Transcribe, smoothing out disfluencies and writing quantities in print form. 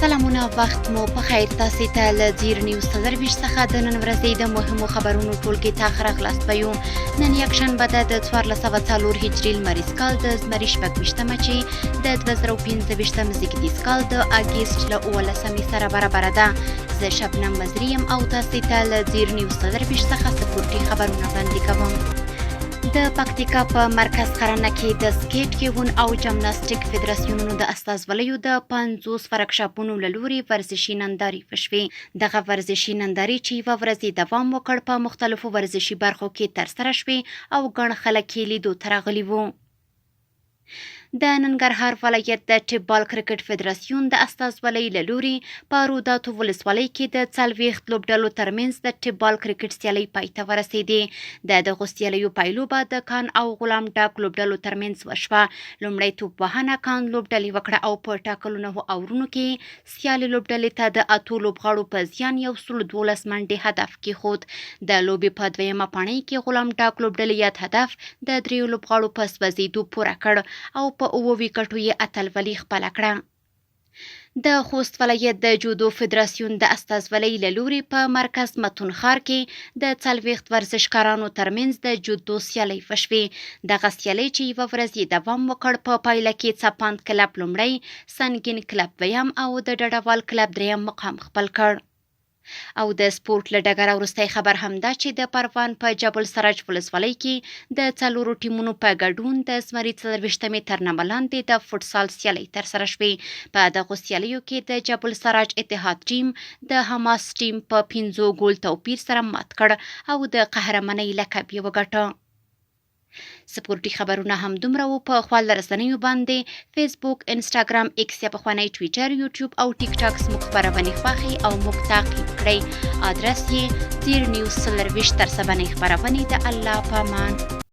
سلامونه وخت مو په خیر تاسو ته له زیر نیوز تدریش څخه د نن ورځې د مهمو خبرونو ټولګي ته خراغلاست پيو نن یک شنبه د 1404 هجری لمریز کال د زمری شپږ چې د 2015 زیږدیز کال د اگست له 18 سره برابر ده. زه شبنم وزریم او تاسو ته له زیر نیوز تدریش څخه سپورتي خبرونه وړاندې کوم. د پکتیکا په مرکز خرانه کې د سکیټ کیون او جمناستیک فدراسیونونو د استازولیو د 50 ورکشاپونو له لوري ورزشي ننداري وشوې. دغه ورزشي ننداري چې یوه ورځ دوام وکړ په مختلفو ورزشي برخو کې ترسره شوې او ګڼ خلک یې لیدو ته راغلي وو. د ننګرهار ولایت د ټیبال کرکټ فدراسیون د استازولۍ له لوري په روداتو ولسوالۍ کې د 40 لوبډلو ترمنځ د ټیبال کرکټ سیالۍ پای ته ورسېدې. د دغو سیالیو پایلوبه د کان او غلام ډاک لوبډلو ترمنځ وشوه. لومړی توپوهنه کان لوبډلې وکړه او په ټاکلو 9 اورونو کې سیالې لوبډلې ته د 8 لوبغاړو په زیان 112 منډې هدف کېښود. د لوبې په دویمه پاڼۍ کې غلام ډاک لوبډلې یاد هدف د 3 لوبغاړو په سوځېدو پوره کړ او په 9 ویکټو یې اتلولي خپله کړه. د خوست ولایت د جودو فدراسیون د استازولۍ له لوري په مرکز متون ښار کې د 40 ورزشکارانو ترمنځ د جودو سیالۍ وشوې. دغه سیالۍ چې یوه ورځ یې دوام وکړ په پایله کې څپاند کلب لومړی، سنګین کلب دویم او د ډډوال کلب دریم مقام خپل کړ. او د سپورت له ډګره وروستی خبر همدا چې د پروان په جبل سراج ولسوالۍ کې د 4 ټیمونو په ګډون د زمري 24مې ترنمه لاندې د فوټسال سیالۍ ترسره شوې. په دغو سیالیو کې د جبل سراج اتحاد ټیم د حماس ټیم په 5 ګول توپیر سره مات کړ او د قهرمانۍ لقب یې وګټه. سپورتي خبرونه هم دومره وو. په خپل رسنیو باندې فیسبوک، انسټاګرام، ایکس یا پخوانی ټویټر، یوټیوب او ټیک ټاک زموږ خبرونه خوښي او موږ تعقیب کړئ. ادرس یې زیر نیوز 24 تر سبنې خبرونه د الله په امان.